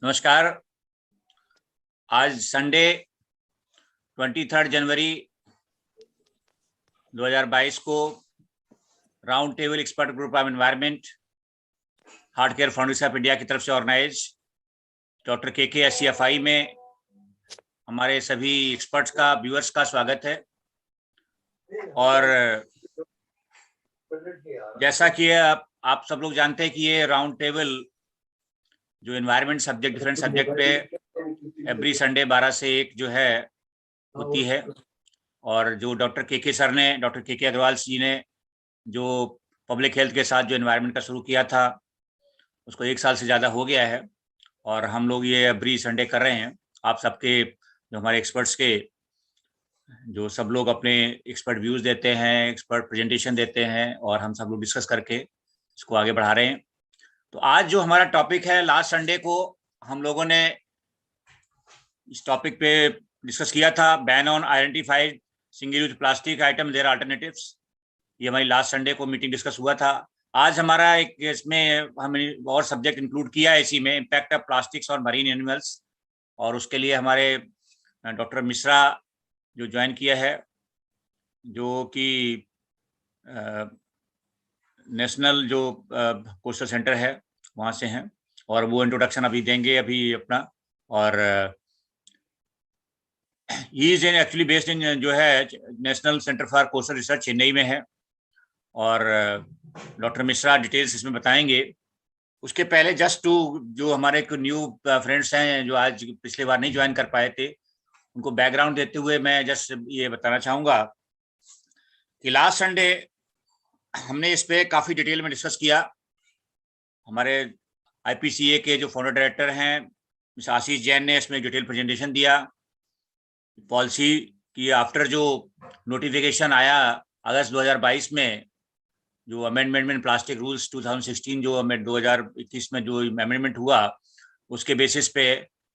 नमस्कार। आज संडे 23 जनवरी 2022 को round table expert group of environment heart care foundation of India की तरफ से ऑर्गेनाइज डॉक्टर KKSCFI में हमारे सभी एक्सपर्ट्स का, व्यूअर्स का स्वागत है। और जैसा कि आप सब लोग जानते हैं कि ये राउंड टेबल जो एनवायरनमेंट सब्जेक्ट, डिफरेंट सब्जेक्ट पे एवरी संडे 12 से 1 जो है होती है। और जो डॉक्टर KK अग्रवाल जी ने जो पब्लिक हेल्थ के साथ जो एनवायरनमेंट का शुरू किया था, उसको 1 साल से ज़्यादा हो गया है और हम लोग ये एवरी संडे कर रहे हैं। आप सबके, जो हमारे एक्सपर्ट्स के, जो सब लोग अपने एक्सपर्ट व्यूज़ देते हैं, एक्सपर्ट प्रेजेंटेशन देते हैं और हम सब लोग डिस्कस करके इसको आगे बढ़ा रहे हैं। तो आज जो हमारा टॉपिक है, लास्ट संडे को हम लोगों ने इस टॉपिक पे डिस्कस किया था, ban on identified single use plastic item their alternatives. ये हमारी लास्ट संडे को मीटिंग डिस्कस हुआ था। आज हमारा एक इसमें हमने और सब्जेक्ट इंक्लूड किया है इसी में, इम्पैक्ट ऑफ प्लास्टिक्स और मरीन एनिमल्स। और उसके लिए हमारे डॉक्टर मिश्रा जो ज्वाइन किया है, जो कि नेशनल जो कोस्टल सेंटर है वहाँ से हैं, और वो इंट्रोडक्शन अभी देंगे अभी अपना। और he is actually based in जो है national centre for coastal research Chennai में है। और डॉक्टर मिश्रा डिटेल्स इसमें बताएंगे। उसके पहले जस्ट टू जो हमारे न्यू फ्रेंड्स हैं जो आज पिछले बार नहीं ज्वाइन कर पाए थे, उनको बैकग्राउंड देते हुए मैं जस्ट ये बताना चाहूँगा कि लास्ट संडे हमने इस पे काफ़ी डिटेल में डिस्कस किया। हमारे IPCA के जो फाउंडर डायरेक्टर हैं मिस्टर आशीष जैन ने इसमें डिटेल प्रेजेंटेशन दिया पॉलिसी की। आफ्टर जो नोटिफिकेशन आया अगस्त 2022 में, जो अमेंडमेंट इन प्लास्टिक रूल्स 2016 जो 2021 में जो अमेंडमेंट हुआ, उसके बेसिस पे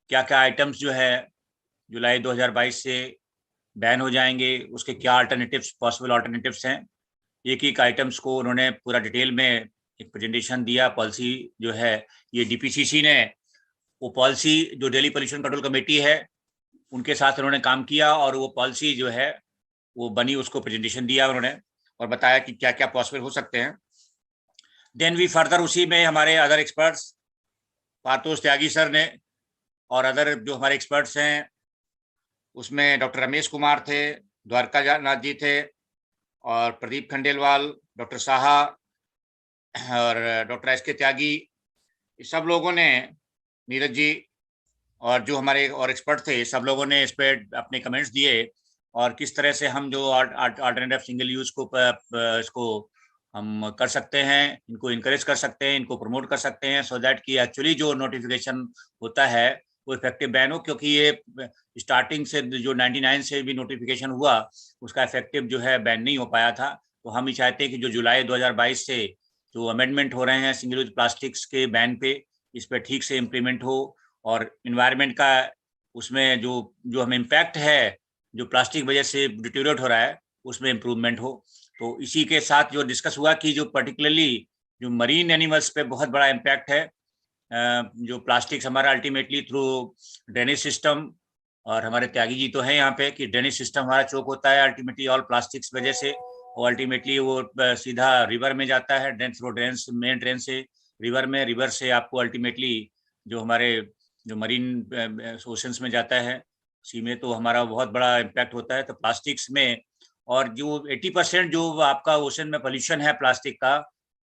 क्या क्या आइटम्स जो है जुलाई 2022 से बैन हो जाएंगे, उसके क्या अल्टरनेटिव्स, पॉसिबल अल्टरनेटिव्स हैं। एक एक आइटम्स को उन्होंने पूरा डिटेल में एक प्रेजेंटेशन दिया। पॉलिसी जो है ये DPCC ने, वो पॉलिसी जो दिल्ली पोल्यूशन कंट्रोल कमेटी है उनके साथ उन्होंने काम किया और वो पॉलिसी जो है वो बनी, उसको प्रेजेंटेशन दिया उन्होंने और बताया कि क्या क्या पॉसिबल हो सकते हैं। देन वी फर्दर उसी में हमारे अदर एक्सपर्ट्स, पार्थोस त्यागी सर ने और अदर जो हमारे एक्सपर्ट्स हैं उसमें डॉक्टर रमेश कुमार थे, द्वारका नाथ जी थे और प्रदीप खंडेलवाल, डॉक्टर साहा और डॉक्टर SK त्यागी, सब लोगों ने, नीरज जी और जो हमारे और एक्सपर्ट थे, सब लोगों ने इस पर अपने कमेंट्स दिए और किस तरह से हम जो अल्टरनेटिव सिंगल यूज को इसको हम कर सकते हैं, इनको इनकरेज कर सकते हैं, इनको प्रमोट कर सकते हैं, सो दैट कि एक्चुअली जो नोटिफिकेशन होता है वो इफेक्टिव बैन हो। क्योंकि ये स्टार्टिंग से जो 99 से भी नोटिफिकेशन हुआ उसका इफेक्टिव जो है बैन नहीं हो पाया था। तो हम ही चाहते हैं कि जो जुलाई 2022 से जो अमेंडमेंट हो रहे हैं सिंगल यूज प्लास्टिक्स के बैन पे, इस पर ठीक से इम्प्लीमेंट हो और इन्वायरमेंट का उसमें जो हमें इम्पैक्ट है जो प्लास्टिक वजह से डिटेरियोरेट हो रहा है उसमें इम्प्रूवमेंट हो। तो इसी के साथ जो डिस्कस हुआ कि जो पर्टिकुलरली जो मरीन एनिमल्स पे बहुत बड़ा इम्पैक्ट है, जो प्लास्टिक्स हमारा अल्टीमेटली थ्रू ड्रेनेज सिस्टम, और हमारे त्यागी जी तो हैं यहाँ पे, कि ड्रेनेज सिस्टम हमारा चोक होता है अल्टीमेटली ऑल प्लास्टिक्स वजह से, और अल्टीमेटली वो सीधा रिवर में जाता है, मेन ड्रेन से रिवर में, रिवर से आपको अल्टीमेटली जो हमारे जो मरीन ओशंस में जाता है, सी में, तो हमारा बहुत बड़ा इम्पैक्ट होता है। तो प्लास्टिक्स में, और जो 80% जो आपका ओशन में पोल्यूशन है प्लास्टिक का,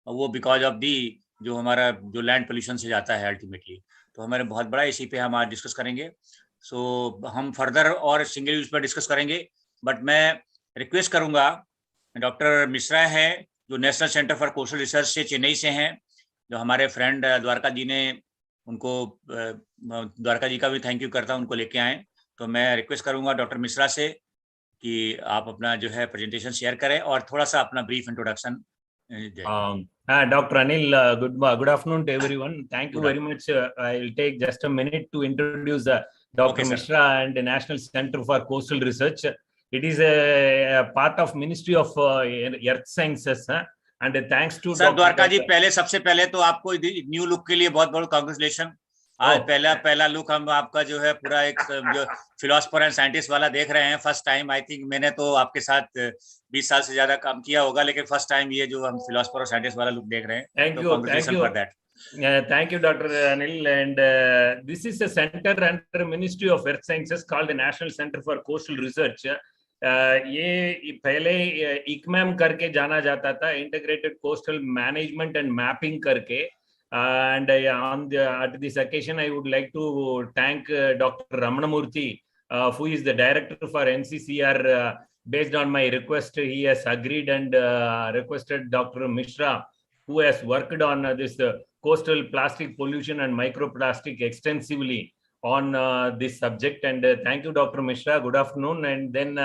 वो बिकॉज ऑफ दी जो हमारा जो लैंड पोल्यूशन से जाता है अल्टीमेटली। तो हमारे बहुत बड़ा, इसी पे हम आज डिस्कस करेंगे। सो हम फर्दर और सिंगल यूज पर डिस्कस करेंगे, बट मैं रिक्वेस्ट करूँगा, डॉक्टर मिश्रा है जो national centre for coastal research से चेन्नई से हैं, जो हमारे फ्रेंड द्वारका जी ने, उनको द्वारका जी का भी थैंक यू करता हूँ, उनको लेके आए। तो मैं रिक्वेस्ट करूंगा डॉक्टर मिश्रा से कि आप अपना जो है प्रेजेंटेशन शेयर करें और थोड़ा सा अपना ब्रीफ इंट्रोडक्शन दें। Dr. Anil, good afternoon to everyone. Thank you very much. I will take just a minute to introduce Dr. Mishra and the National Center for Coastal Research. It is a part of Ministry of Earth Sciences. And thanks to sir Dwarka ji, पहले सबसे पहले तो आपको new look के लिए बहुत बहुत congratulation. आज पहला लुक हम आपका जो है पूरा एक जो फिलोसफर एंड साइंटिस्ट वाला देख रहे हैं। फर्स्ट टाइम, आई थिंक मैंने तो आपके साथ 20 साल से ज्यादा काम किया होगा, लेकिन फर्स्ट टाइम ये जो हम फिलोसफर और साइंटिस्ट वाला लुक देख रहे हैं। Thank you for that. Thank you, Dr. Anil. And this is a center under Ministry of Earth Sciences called the National Center for Coastal Research. ये पहले ICMAM करके जाना जाता था, Integrated Coastal Management and Mapping करके. And at this occasion, I would like to thank Dr. Ramanamurthy, who is the director for NCCR. Based on my request, he has agreed and requested Dr. Mishra, who has worked on this coastal plastic pollution and microplastic extensively on this subject. And thank you, Dr. Mishra. Good afternoon. And then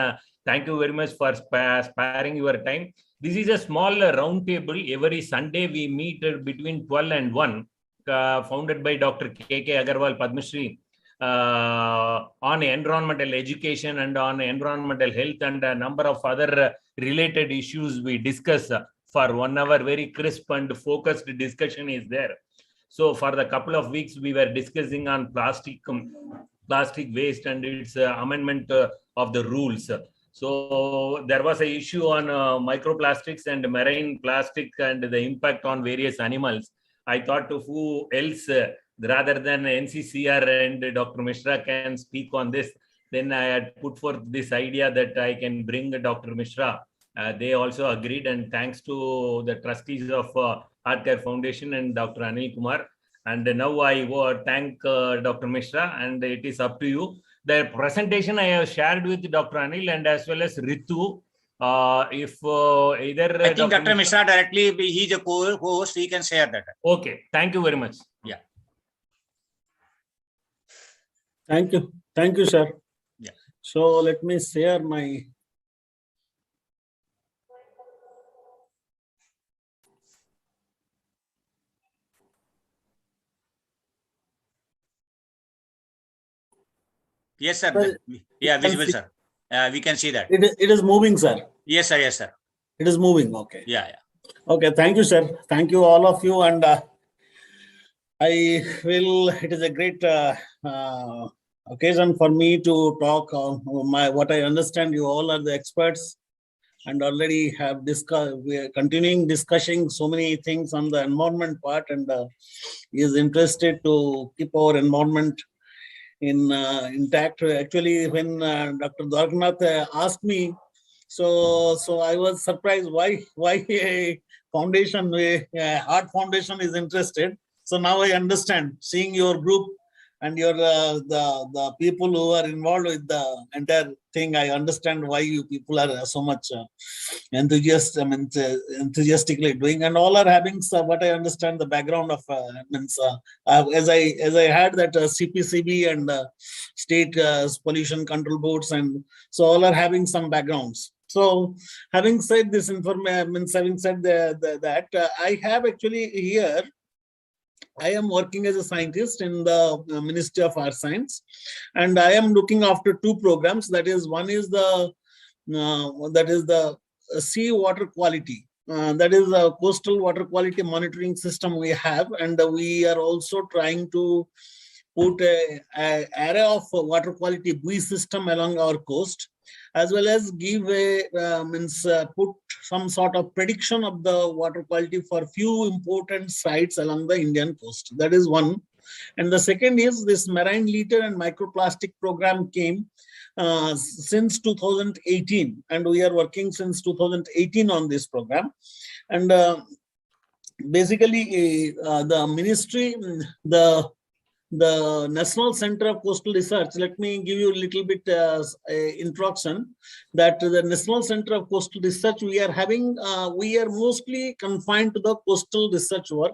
thank you very much for sparing your time. This is a small round table. Every Sunday we meet between 12 and 1, founded by Dr. K.K. Agarwal Padma Shri, on environmental education and on environmental health and a number of other related issues we discuss for 1 hour. Very crisp and focused discussion is there. So for the couple of weeks, we were discussing on plastic waste and its amendment of the rules. So there was an issue on microplastics and marine plastic and the impact on various animals. I thought who else rather than NCCR and Dr. Mishra can speak on this. Then I had put forth this idea that I can bring Dr. Mishra. They also agreed, and thanks to the trustees of Heartcare Foundation and Dr. Anil Kumar. And now I thank Dr. Mishra, and it is up to you. The presentation I have shared with Dr. Anil and as well as Ritu. If either I think Dr. Mishra directly, he's a co-host, he can share that. Okay, thank you very much. Yeah. Thank you, sir. Yeah. So let me share my. Yes, sir. Yeah, visible, sir. We can see that. It is moving, sir. Yes, sir. Yes, sir. It is moving. Okay. Yeah. Okay. Thank you, sir. Thank you, all of you. And it is a great occasion for me to talk on what I understand. You all are the experts and already have discussed. We are continuing discussing so many things on the environment part, and is interested to keep our environment intact. Actually, when Dr. Dwarkanath asked me, so I was surprised why a foundation, a Heart Foundation is interested. So now I understand, seeing your group and your the people who are involved with the entire thing. I understand why you people are so much enthusiastically doing, and all are having what I understand the background of as I had that CPCB and state pollution control boards, and so all are having some backgrounds. So having said this information, having said that I have actually here. I am working as a scientist in the Ministry of Earth Science, and I am looking after two programs. That is, one is the sea water quality. That is a coastal water quality monitoring system we have, and we are also trying to put an array of water quality buoy system along our coast, as well as give put some sort of prediction of the water quality for few important sites along the Indian coast. That is one. And the second is this marine litter and microplastic program came since 2018, and we are working since 2018 on this program. And basically the ministry, the National Center of Coastal Research, let me give you a little bit introduction, that the National Center of Coastal Research, we are mostly confined to the coastal research work.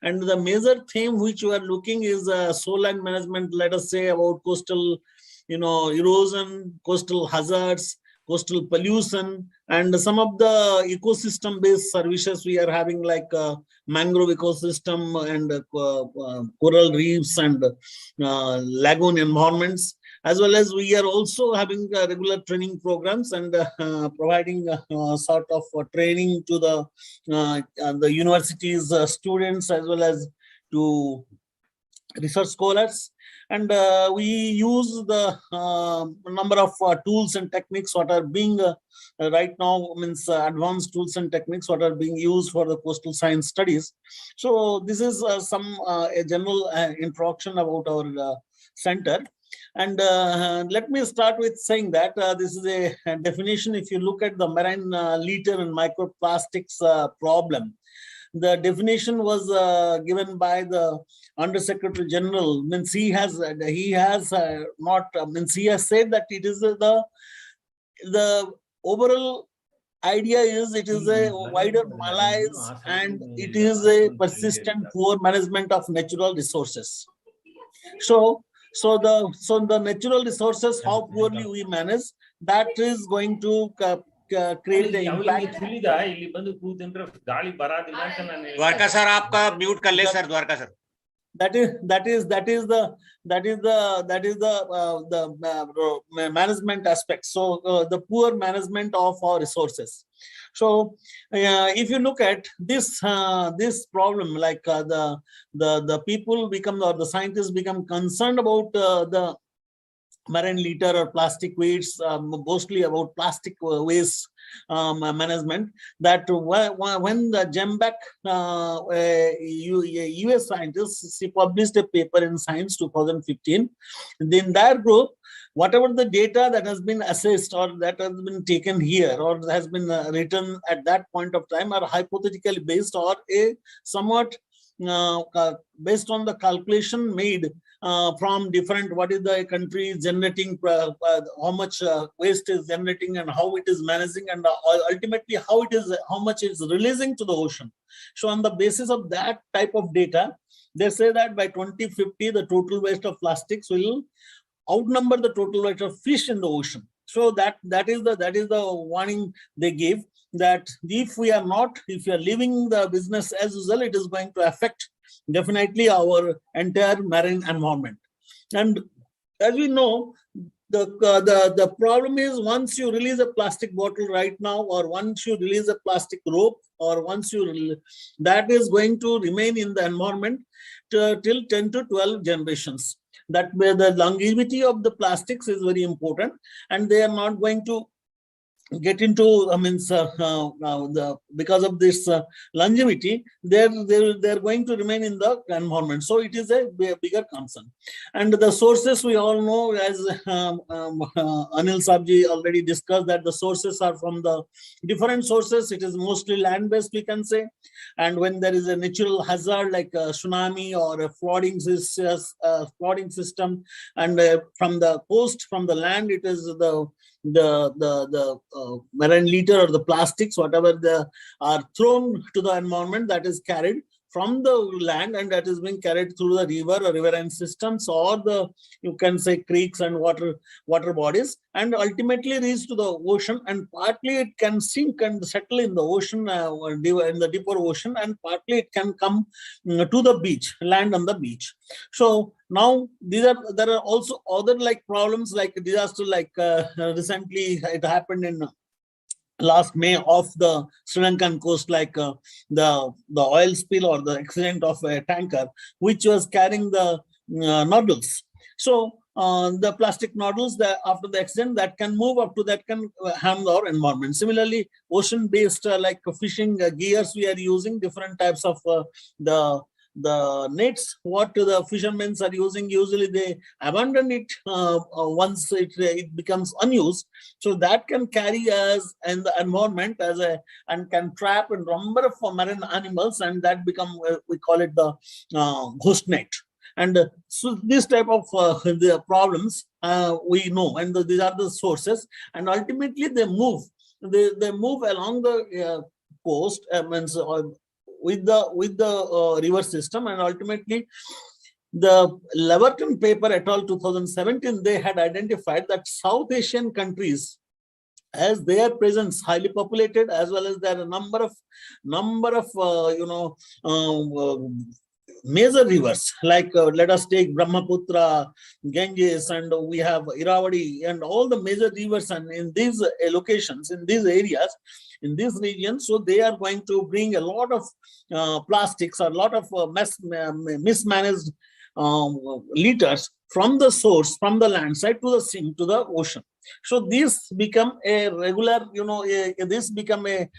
And the major theme which we are looking is shoreline management, let us say about coastal, erosion, coastal hazards, coastal pollution, and some of the ecosystem-based services we are having, like mangrove ecosystem and coral reefs and lagoon environments. as well as we are also having regular training programs and providing sort of training to the universities students as well as to research scholars. And we use the number of tools and techniques what are being right now, means advanced tools and techniques what are being used for the coastal science studies. So this is some a general introduction about our center. And let me start with saying that this is a definition. If you look at the marine litter and microplastics problem, the definition was given by the Undersecretary General. Means he has not means he has said that it is the overall idea is it is a wider malaise and it is a persistent poor management of natural resources. So the natural resources, how poorly we manage, that is going to create the impact. Dwarka sir आपका mute कर ले sir, Dwarka sir. That is the management aspect. So the poor management of our resources. So if you look at this this problem, like the people become, or the scientists become concerned about the marine litter or plastic waste, mostly about plastic waste management, that when the JEMBEC US scientists published a paper in Science 2015, in their group, whatever the data that has been assessed or that has been taken here or has been written at that point of time are hypothetically based or a somewhat based on the calculation made from different, what is the country generating, how much waste is generating and how it is managing, and ultimately how much is releasing to the ocean. So on the basis of that type of data, they say that by 2050 the total waste of plastics will outnumber the total waste of fish in the ocean. So that is the warning they gave, that if we are leaving the business as usual, it is going to affect definitely our entire marine environment. And as we know, the problem is, once you release a plastic bottle right now, or once you release a plastic rope, or that is going to remain in the environment till 10 to 12 generations. That where the longevity of the plastics is very important, and they are not going to get into, because of this longevity, they're going to remain in the environment. So it is a bigger concern. And the sources, we all know, as Anil Sabji already discussed, that the sources are from the different sources. It is mostly land-based, we can say. And when there is a natural hazard like a tsunami or a flooding system, and from the coast, from the land, it is the marine litter or the plastics, whatever they are thrown to the environment, that is carried from the land and that is being carried through the river or riverine systems, or the, you can say, creeks and water bodies, and ultimately reach to the ocean. And partly it can sink and settle in the ocean, in the deeper ocean, and partly it can come to the beach, land on the beach. So now there are also other like problems like disaster, like recently it happened in last May off the Sri Lankan coast, like the oil spill or the accident of a tanker which was carrying the nodules. So the plastic nodules, after the accident, that can move up to, that can harm our environment. Similarly, ocean-based like fishing gears, we are using different types of the nets, what the fishermen are using, usually they abandon it once it becomes unused. So that can carry us in the environment and can trap a number of marine animals, and that become, we call it the ghost net. And so this type of the problems we know, and these are the sources, and ultimately they move along the coast, with the river system. And ultimately the Leverton paper et al. 2017, they had identified that South Asian countries, as their presence highly populated, as well as there are a number of major rivers, like let us take Brahmaputra, Ganges, and we have Irrawaddy, and all the major rivers, and in these locations, in these areas, in this region, so they are going to bring a lot of plastics, or a lot of mismanaged litters from the source, from the land side to the sink, to the ocean. So this become a regular, this become a,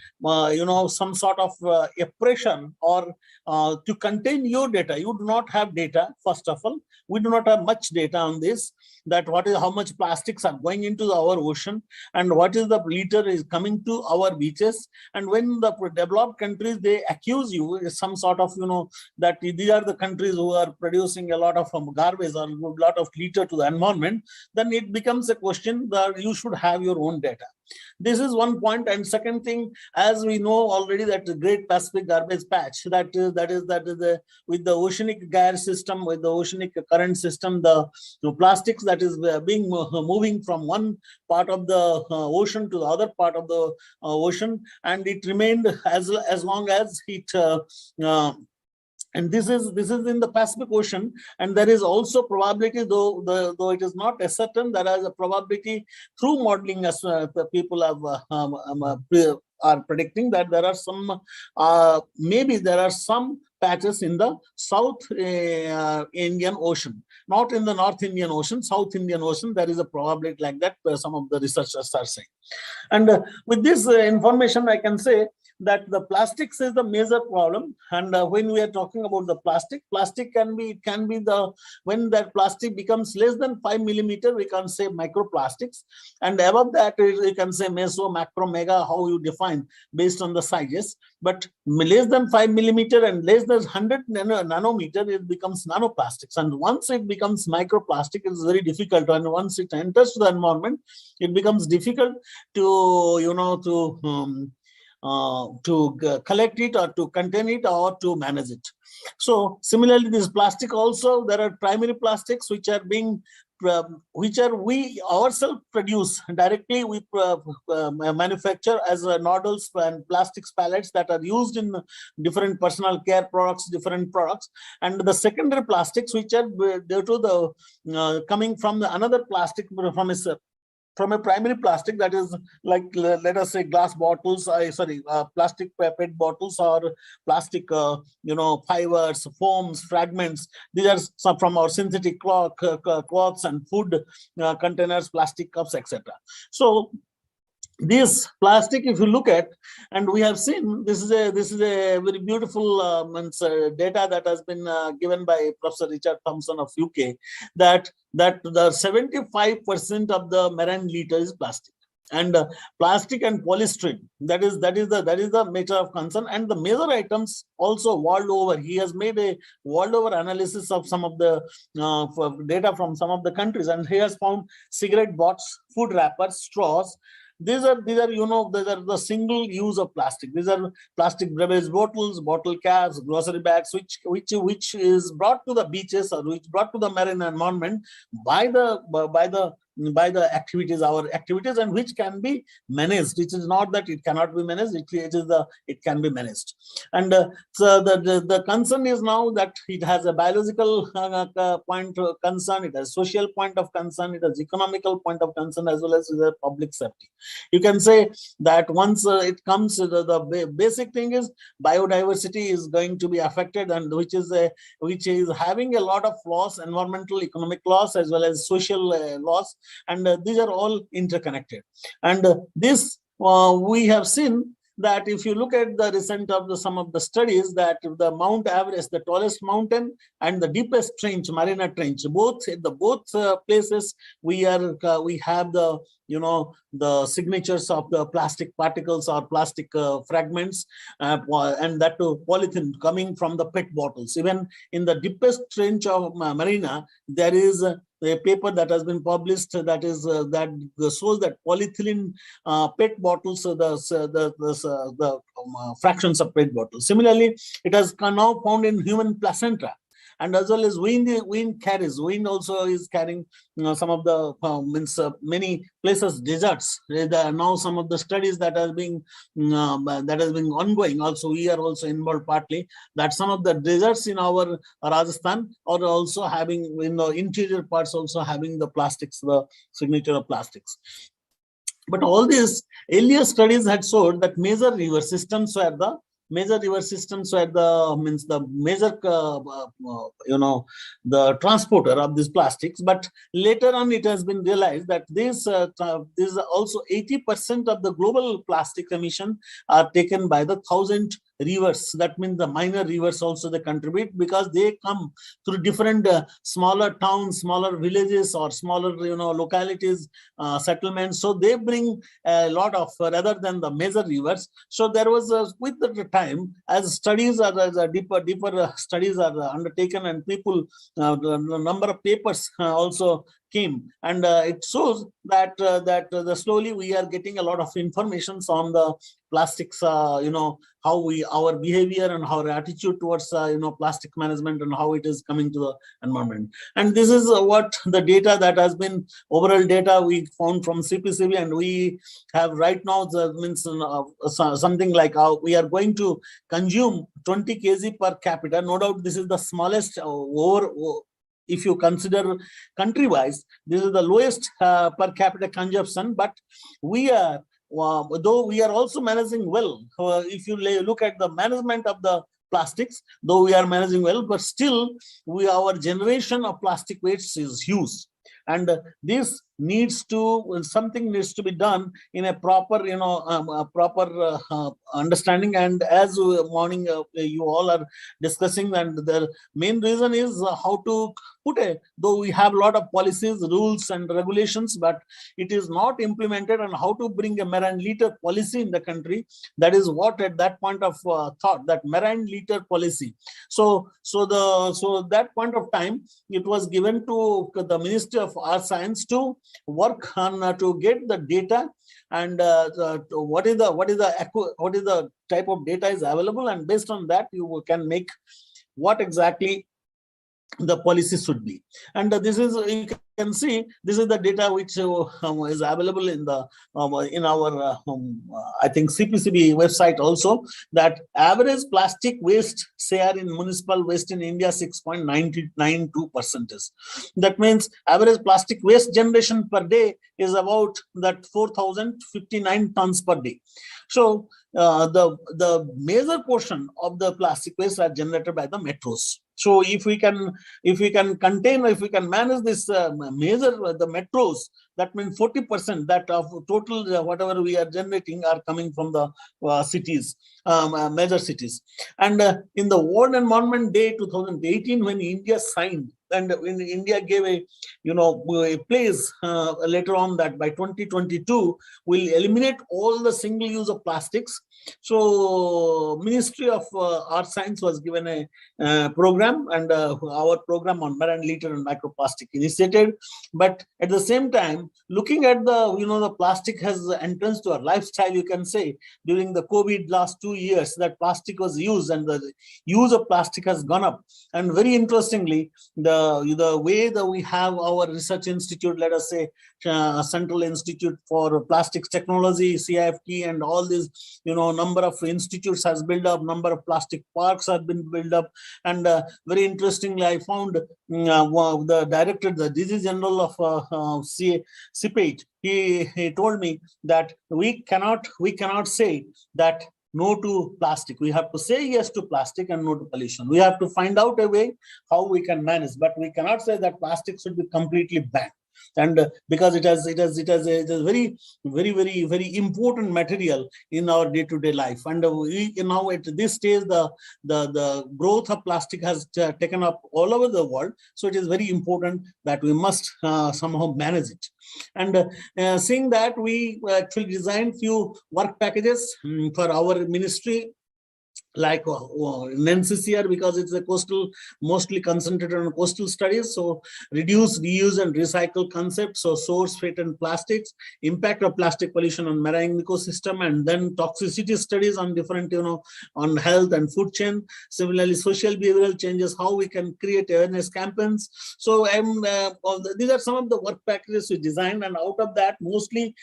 some sort of a pressure, or to contain your data. You do not have data, first of all. We do not have much data on this, that what is, how much plastics are going into our ocean, and what is the litter is coming to our beaches. And when the developed countries, they accuse you some sort of, that these are the countries who are producing a lot of garbage or a lot of litter to the environment, then it becomes a question that you should have your own data. This is one point. And second thing, as we know already, that the Great Pacific Garbage Patch, that is with the oceanic gyre system, with the oceanic current system, the plastics that is being moving from one part of the ocean to the other part of the ocean, and it remained as long as it and this is in the Pacific Ocean. And there is also probability, though it is not as certain, there is a probability through modeling, as people have are predicting, that there are some maybe there are some patches in the South Indian Ocean, not in the North Indian Ocean, South Indian Ocean. There is a probability like that, some of the researchers are saying. And with this information, I can say that the plastics is the major problem. And when we are talking about the plastic can be the, when that plastic becomes less than 5 millimeter, we can say microplastics, and above that we can say meso, macro, mega, how you define based on the sizes. But less than 5 millimeter and less than 100 nanometer, it becomes nanoplastics. And once it becomes microplastic, it is very difficult, and once it enters the environment, it becomes difficult to collect it, or to contain it, or to manage it. So similarly, this plastic also, there are primary plastics which are being we ourselves produce directly. We manufacture as noddles and plastics pallets that are used in different personal care products, different products. And the secondary plastics which are due to the coming from another plastic, from a primary plastic, that is like, let us say, glass bottles, plastic PET bottles, or plastic, fibers, foams, fragments. These are some from our synthetic cloths and food containers, plastic cups, etc. So this plastic, if you look at, and we have seen, this is a very beautiful data that has been given by Professor Richard Thompson of UK, that the 75% of the marine litter is plastic. And plastic and polystyrene, that is the matter of concern. And the major items also world over, he has made a world over analysis of some of the data from some of the countries, and he has found cigarette butts, food wrappers, straws. These are the single use of plastic. These are plastic beverage bottles, bottle caps, grocery bags, which is brought to the beaches, or which brought to the marine environment by the activities, our activities, and which can be managed. It is not that it cannot be managed. It can be managed. And so the concern is now that it has a biological point of concern, it has social point of concern, it has economical point of concern, as well as the public safety. You can say that once it comes, the basic thing is biodiversity is going to be affected, and which is having a lot of loss, environmental, economic loss, as well as social loss. And these are all interconnected. And this we have seen that if you look at the recent of some of the studies, that the Mount Everest, the tallest mountain, and the deepest trench, Mariana Trench, both places we have the signatures of the plastic particles or plastic fragments, and that to polythene coming from the PET bottles. Even in the deepest trench of Mariana, there is a paper that has been published that shows that polyethylene PET bottles, the fractions of PET bottles. Similarly, it has now found in human placenta. and as well as wind carries. Wind also is carrying some of the many places deserts. Now some of the studies that has been ongoing. Also, we are also involved partly that some of the deserts in our Rajasthan are also having, in the interior parts, also having the plastics, the signature of plastics. But all these earlier studies had showed that major river systems were the major major the transporter of these plastics. But later on it has been realized that this is also 80% of the global plastic emission are taken by the 1,000 rivers. That means the minor rivers also they contribute, because they come through different smaller towns, smaller villages, or smaller localities, settlements. So they bring a lot of rather than the major rivers. So there was with the time, as studies are deeper studies are undertaken, and people the number of papers also came, and it shows that slowly we are getting a lot of information on the plastics, how our behavior and our attitude towards plastic management, and how it is coming to the environment. And this is what the data that has been overall data we found from CPCB, and we have right now something like we are going to consume 20 kg per capita. No doubt this is the smallest if you consider country-wise, this is the lowest per capita consumption, but we are, though we are also managing well. If you look at the management of the plastics, though we are managing well, but still our generation of plastic waste is huge. And this something needs to be done in a proper, proper understanding. And as morning you all are discussing, and the main reason is how to put though we have a lot of policies, rules, and regulations, but it is not implemented, and how to bring a marine litter policy in the country. That is what at that point of thought, that marine litter policy. So that point of time, it was given to the Ministry of Earth Science to work on to get the data, and what is the type of data is available, and based on that you can make what exactly the policy should be. And this is, you can see, this is the data which is available in the in our I think CPCB website also, that average plastic waste share in municipal waste in India 6.92%. That means average plastic waste generation per day is about that 4,059 tons per day. So the major portion of the plastic waste are generated by the metros. So if we can contain, if we can manage this the metros, that means 40% that of total whatever we are generating are coming from the cities, major cities. And in the World Environment Day 2018, when India signed, and when India gave a a place later on that by 2022 will eliminate all the single use of plastics. So Ministry of Earth Science was given a program, and our program on marine litter and microplastic initiated. But at the same time, looking at the the plastic has entrance to our lifestyle, you can say. During the COVID last 2 years, that plastic was used, and the use of plastic has gone up. And very interestingly, the way that we have our research institute, let us say Central Institute for Plastics Technology, CIFT, and all these number of institutes has built up, number of plastic parks have been built up. And very interestingly, I found the director, the DG General of CPET, he told me that we cannot say that no to plastic. We have to say yes to plastic and no to pollution. We have to find out a way how we can manage, but we cannot say that plastic should be completely banned. And because it is a very important material in our day-to-day life. And we now at this stage, the growth of plastic has taken up all over the world. So it is very important that we must somehow manage it. And seeing that, we actually designed few work packages for our ministry. like in NCCR, because it's a coastal, mostly concentrated on coastal studies. So reduce, reuse, and recycle concepts. So source, fate, and plastics, impact of plastic pollution on marine ecosystem, and then toxicity studies on different, on health and food chain. Similarly, social behavioral changes, how we can create awareness campaigns. So these are some of the work packages we designed, and out of that, mostly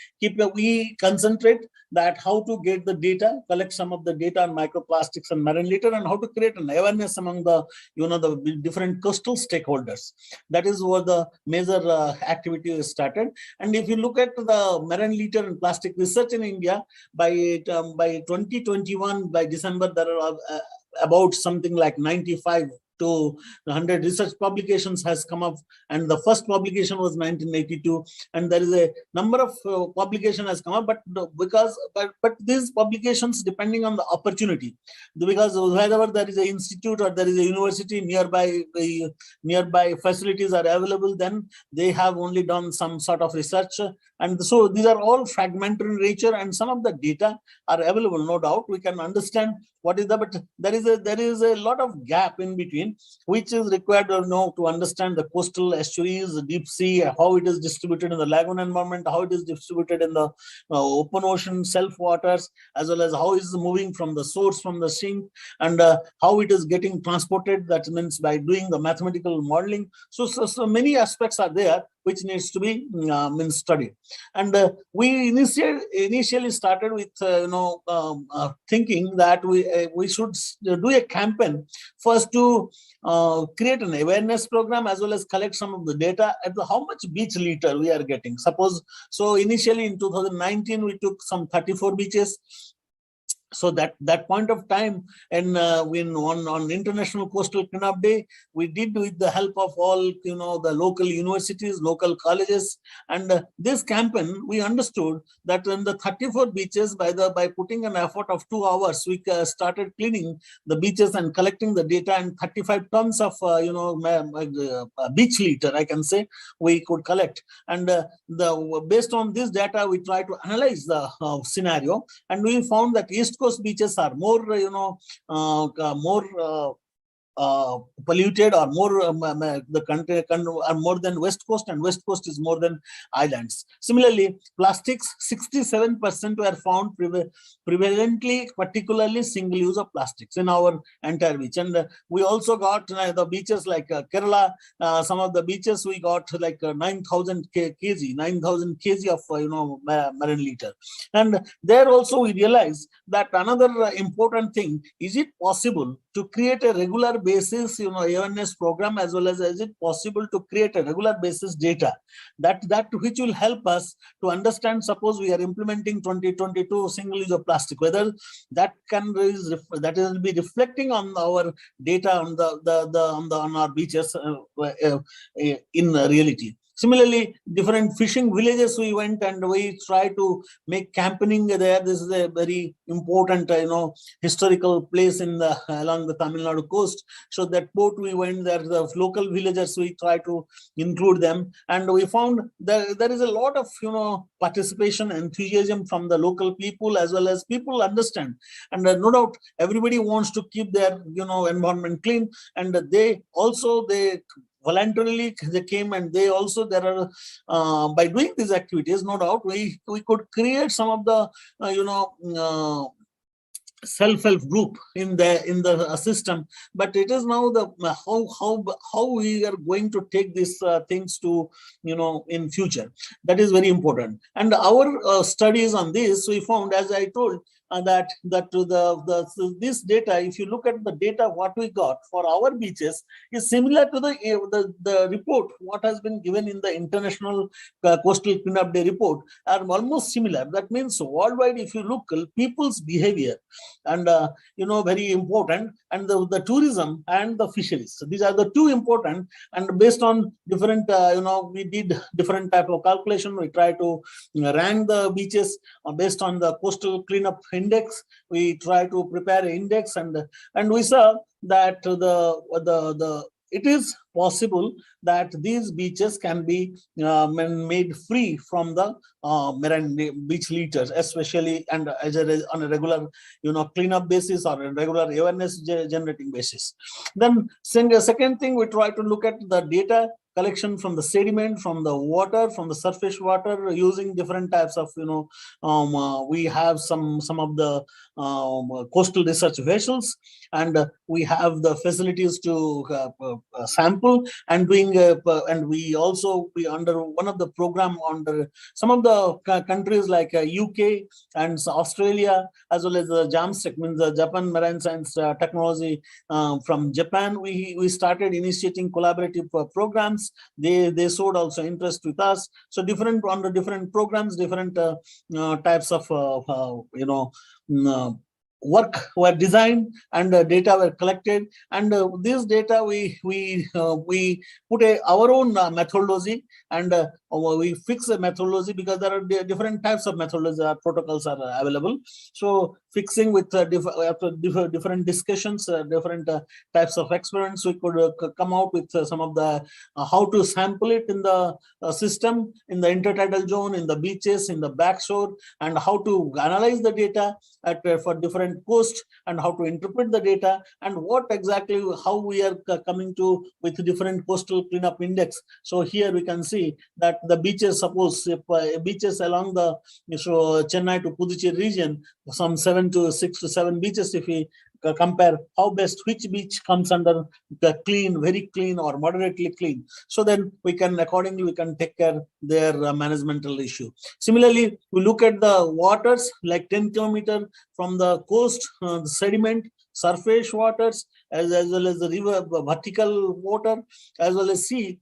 we concentrate that how to get the data, collect some of the data on microplastics and marine litter, and how to create an awareness among the, the different coastal stakeholders. That is what the major activity is started. And if you look at the marine litter and plastic research in India, by 2021, by December, there are about something like 95 to 100 research publications has come up, and the first publication was 1982, and there is a number of publication has come up, but these publications depending on the opportunity, because wherever there is an institute or there is a university nearby facilities are available, then they have only done some sort of research, and so these are all fragmentary in nature, and some of the data are available, no doubt. We can understand what is the, but there is a lot of gap in between, which is required to understand the coastal estuaries, the deep sea, how it is distributed in the lagoon environment, how it is distributed in the open ocean, self waters, as well as how it is moving from the source, from the sink, and how it is getting transported. That means by doing the mathematical modeling. So many aspects are there which needs to be studied. And we initially started with thinking that we should do a campaign first to create an awareness program, as well as collect some of the data at how much beach litter we are getting. Suppose, so initially in 2019 we took some 34 beaches. So that point of time, and on International Coastal Cleanup Day, we did with the help of all the local universities, local colleges, and this campaign, we understood that in the 34 beaches, by putting an effort of 2 hours, we started cleaning the beaches and collecting the data, and 35 tons of beach litter, I can say, we could collect. And based on this data, we try to analyze the scenario, and we found that East Coast beaches are more, polluted, or more the country are more than West Coast, and West Coast is more than islands. Similarly, plastics, 67% were found prevalently, particularly single use of plastics in our entire beach. And we also got the beaches like Kerala, some of the beaches we got like 9,000 kg of marine litter. And there also we realized that another important thing, is it possible to create a regular basis awareness program, as well as is it possible to create a regular basis data that which will help us to understand, suppose we are implementing 2022 single use of plastic, whether that will be reflecting on our data on our beaches in reality. Similarly, different fishing villages we went, and we try to make campaigning there. This is a very important, historical place along the Tamil Nadu coast. So that port we went there, the local villagers, we try to include them, and we found that there is a lot of participation, enthusiasm from the local people, as well as people understand, and no doubt everybody wants to keep their environment clean, and they voluntarily they came, and they also, there are by doing these activities, no doubt we could create some of the self-help group in the system. But it is now the how we are going to take these things to in future. That is very important. And our studies on this, we found, as I told, that this data, if you look at the data what we got for our beaches, is similar to the report what has been given in the International Coastal Cleanup Day report, are almost similar. That means worldwide, if you look, people's behavior and very important, and the tourism and the fisheries. So these are the two important, and based on different we did different type of calculation. We try to rank the beaches based on the coastal cleanup index. We try to prepare an index, and we saw that the it is possible that these beaches can be made free from the marine beach litters, especially and on a regular, cleanup basis or a regular awareness generating basis. Then second thing, we try to look at the data collection from the sediment, from the water, from the surface water, using different types of, we have some of the coastal research vessels, and we have the facilities to sample and doing, and we under one of the program under some of the countries like UK and Australia, as well as the JAMSTEC, means the Japan Marine Science Technology from Japan. We started initiating collaborative programs. They showed also interest with us. So under different programs, different types of work were designed and data were collected, and this data we put our own methodology, and we fix a methodology, because there are different types of methodology protocols are available. So fixing with after different discussions, different types of experiments, we could come out with some of the how to sample it in the system, in the intertidal zone, in the beaches, in the backshore, and how to analyze the data for different coast, and how to interpret the data, and what exactly how we are coming to with different coastal cleanup index. So here we can see that the beaches, suppose if beaches along the Chennai to Puducherry region, some 6 to 7 beaches, if we compare how best which beach comes under the clean, very clean, or moderately clean, so then we can accordingly we can take care their managemental issue. Similarly, we look at the waters like 10 kilometers from the coast, the sediment, surface waters, as well as the river vertical water, as well as sea,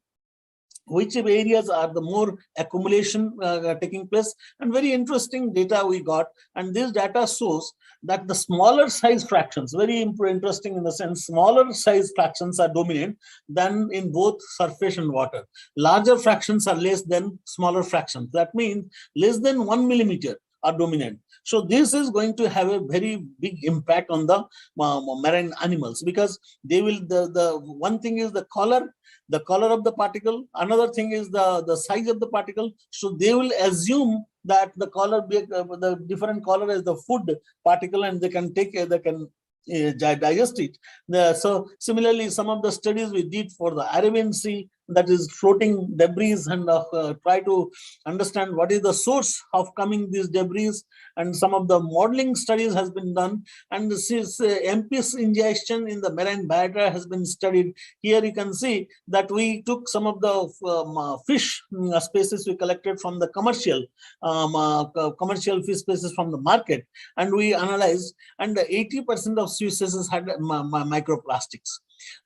which areas are the more accumulation taking place. And very interesting data we got, and this data shows that the smaller size fractions, very interesting in the sense, smaller size fractions are dominant than in both surface and water. Larger fractions are less than smaller fractions. That means less than 1 millimeter are dominant. So this is going to have a very big impact on the marine animals, because they will, the one thing is the color of the particle, another thing is the size of the particle. So they will assume that the color, the different color is the food particle, and they can digest it. So similarly, some of the studies we did for the Arabian Sea, that is floating debris, and try to understand what is the source of coming these debris, and some of the modeling studies has been done, and this is MPS ingestion in the marine biota has been studied. Here you can see that we took some of the fish species we collected from the commercial fish species from the market, and we analyzed, and 80% of species had microplastics.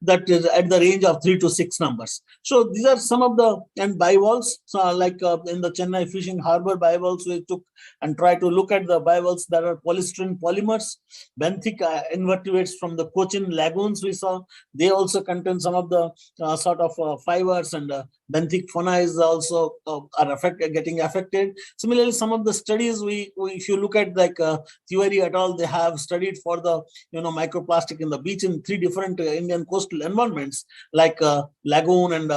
That is at the range of 3 to 6 numbers. So these are some of the, and bivalves, like in the Chennai Fishing Harbor bivalves, we took and try to look at the bivalves that are polystyrene polymers. Benthic invertebrates from the Cochin lagoons we saw, they also contain some of the sort of fibers, and benthic fauna is also are getting affected. Similarly, some of the studies we if you look at like Theory et al, they have studied for the microplastic in the beach in 3 different Indian coastal environments, like lagoon and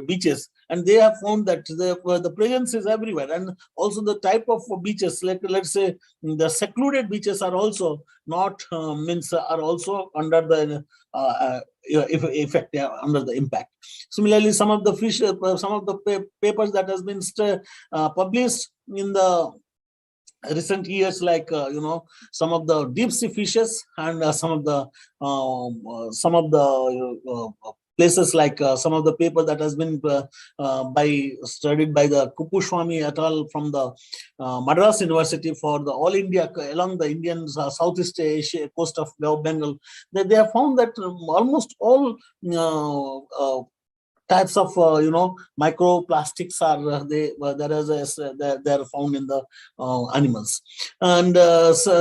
beaches, and they have found that the presence is everywhere. And also the type of beaches, like let's say the secluded beaches are also not are also under the effect, under the impact. Similarly, some of the fish, some of the papers that has been published in the recent years, like some of the deep sea fishes, and some of the places, like some of the paper that has been studied by the Kuppuswamy et al from the Madras University for the all India along the Indian Southeast Asia coast of Bay of Bengal. They have found that almost all types of microplastics are they are found in the animals. And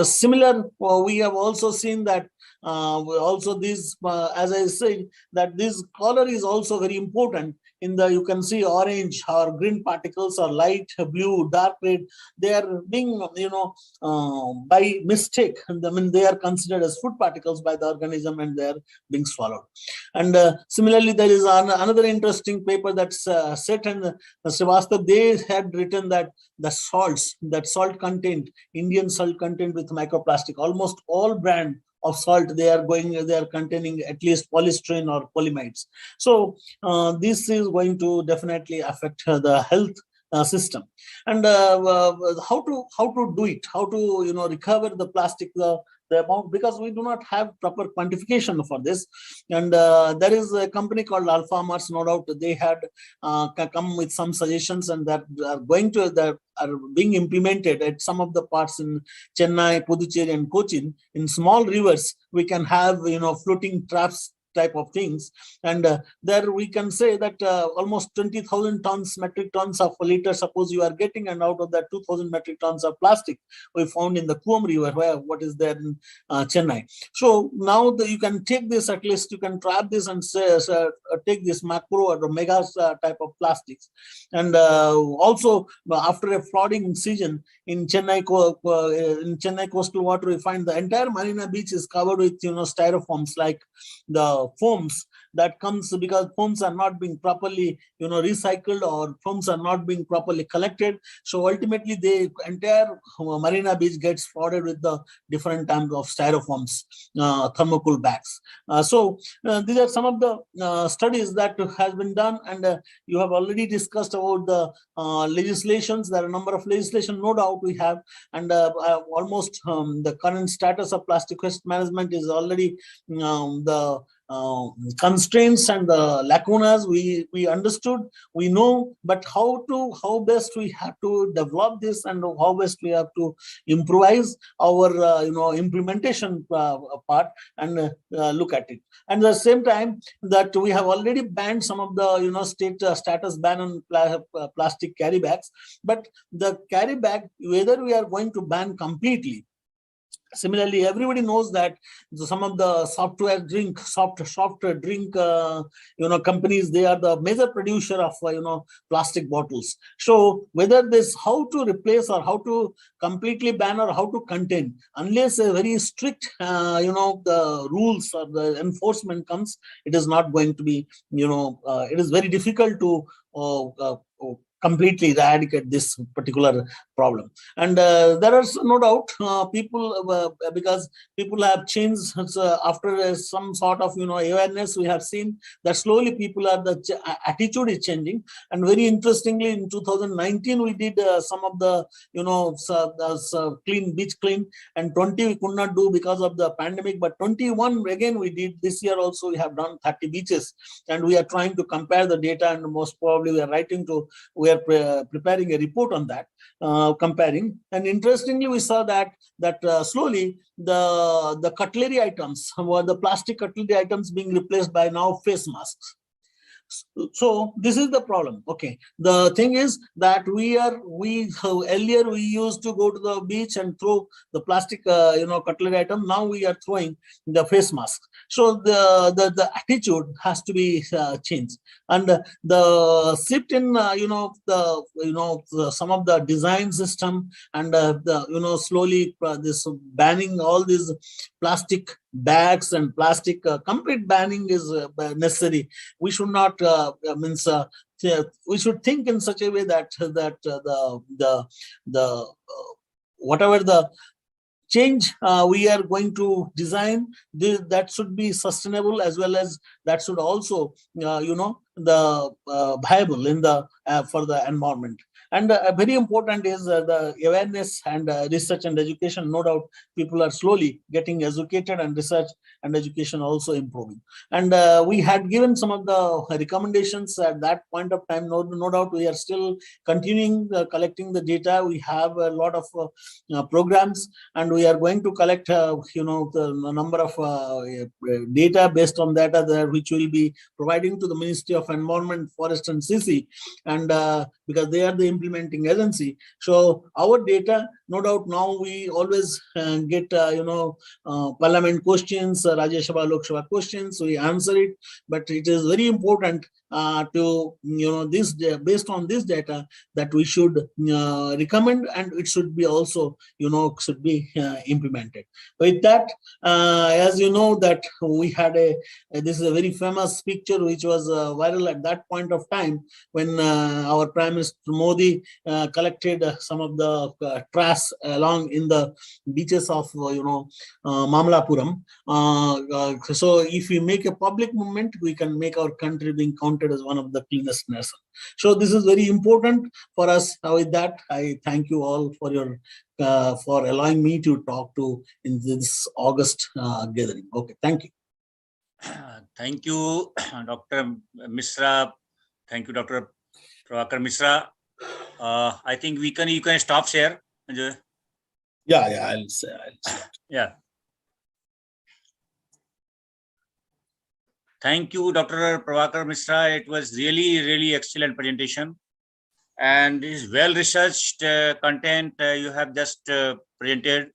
similar, we have also seen that also this, as I said, that this color is also very important in the, you can see orange or green particles or light blue, dark red, they are being, by mistake, I mean, they are considered as food particles by the organism and they are being swallowed. And similarly, there is another interesting paper that's set, and Srivastava, they had written that the salts, that salt content, Indian salt content with microplastic, almost all brand of salt, they are containing at least polystyrene or polyamides. So this is going to definitely affect the health system. And how to do it, how to recover the plastic, the amount, because we do not have proper quantification for this. And there is a company called Alphamart, no doubt they had come with some suggestions, and that are being implemented at some of the parts in Chennai, Puducherry and Cochin. In small rivers, we can have floating traps type of things, and there we can say that almost 20,000 metric tons of litter, suppose you are getting, and out of that 2,000 metric tons of plastic we found in the Coombe River, what is there in Chennai. So now you can take this, at least you can trap this and take this macro or mega type of plastics. And also after a flooding season in Chennai coastal water, we find the entire Marina Beach is covered with styrofoams, like the foams that comes because foams are not being properly recycled, or foams are not being properly collected. So ultimately the entire Marina Beach gets flooded with the different types of styrofoams, thermocol bags. So these are some of the studies that has been done, and you have already discussed about the legislations. There are a number of legislation, no doubt we have, and almost the current status of plastic waste management is already the constraints and the lacunas we understood, we know, but how best we have to develop this, and how best we have to improvise our implementation part, and look at it. And at the same time, that we have already banned some of the state status ban on plastic carry bags, but the carry bag, whether we are going to ban completely. Similarly, everybody knows that some of the soft drink companies, they are the major producer of plastic bottles. So whether this, how to replace or how to completely ban or how to contain, unless a very strict the rules or the enforcement comes, it is not going to be it is very difficult to completely eradicate this particular problem. And there is no doubt people, because people have changed after some sort of awareness, we have seen that slowly people are, the attitude is changing. And very interestingly, in 2019 we did some of the clean beach clean, and 20 we could not do because of the pandemic, but 21 again we did. This year also we have done 30 beaches, and we are trying to compare the data, and most probably we are preparing a report on that, comparing. And interestingly, we saw that slowly the cutlery items, the plastic cutlery items being replaced by now face masks. So this is the problem. Okay, the thing is that earlier we used to go to the beach and throw the plastic cutlery item. Now we are throwing the face mask. So the attitude has to be changed, and the shift in some of the design system, and slowly this banning all these plastic bags and plastic, complete banning is necessary. We should not we should think in such a way that whatever the change we are going to design, that should be sustainable, as well as that should also the viable in the for the environment. And very important is the awareness and research and education. No doubt people are slowly getting educated, and research and education also improving. And we had given some of the recommendations at that point of time. No doubt we are still continuing collecting the data. We have a lot of programs, and we are going to collect the number of data based on data which will be providing to the Ministry of Environment, Forest and CC, and because they are the implementing agency. So our data no doubt now we always get, parliament questions, Rajya Sabha, Lok Sabha questions, we answer it, but it is very important to, this based on this data that we should recommend, and it should be also, should be implemented. With that, as you know that we had this is a very famous picture which was viral at that point of time when our Prime Minister Modi collected some of the trash along in the beaches of, Mamlapuram. So if we make a public movement, we can make our country being counted as one of the cleanest nations. So this is very important for us. With that, I thank you all for your for allowing me to talk to in this August gathering. Okay, thank you. Thank you, Dr. Misra. Thank you, Dr. Prabhakar Misra. I think you can stop share. Yeah, I'll say. Yeah. Thank you, Dr. Prabhakar Misra. It was really excellent presentation, and this well-researched content you have just presented.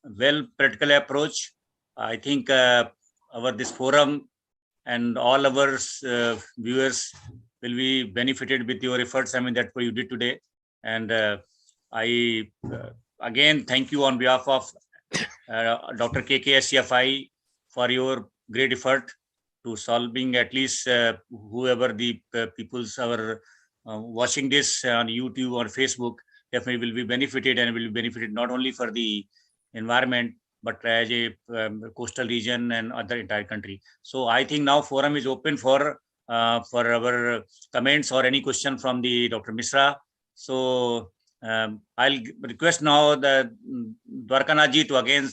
Well, practical approach. I think this forum and all our viewers will be benefited with your efforts. I mean, that's what you did today. And I again thank you on behalf of Dr. KKSCFI for your great effort to solving at least whoever the people's are watching this on YouTube or Facebook definitely will be benefited, and will be benefited not only for the environment but as a coastal region and other entire country. So I think now forum is open for our comments or any question from the Dr. Misra. So I'll request now the Dwarkanath ji to again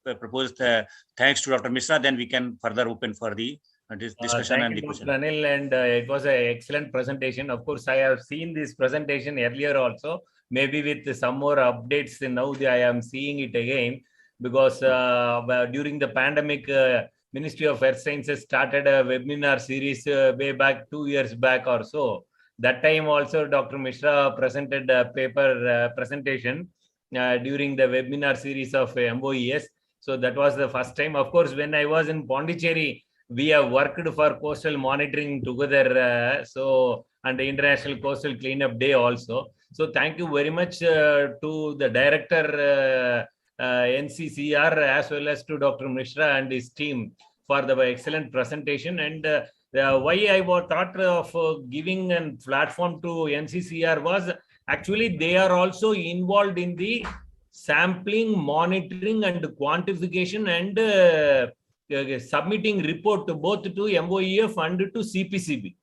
propose thanks to Dr. Misra. Then we can further open for the discussion and the question. Thank you, Dr. Anil, and it was an excellent presentation. Of course, I have seen this presentation earlier also. Maybe with some more updates, now I am seeing it again, because during the pandemic, Ministry of Earth Sciences started a webinar series way back 2 years back or so. That time also Dr. Misra presented a paper presentation during the webinar series of MOES. So that was the first time. Of course, when I was in Pondicherry, we have worked for coastal monitoring together, and the International Coastal Cleanup Day also. So thank you very much to the director NCCR as well as to Dr. Misra and his team for the excellent presentation. And why I thought of giving a platform to NCCR was actually they are also involved in the sampling, monitoring and quantification and submitting report to both to MOEF and to CPCB.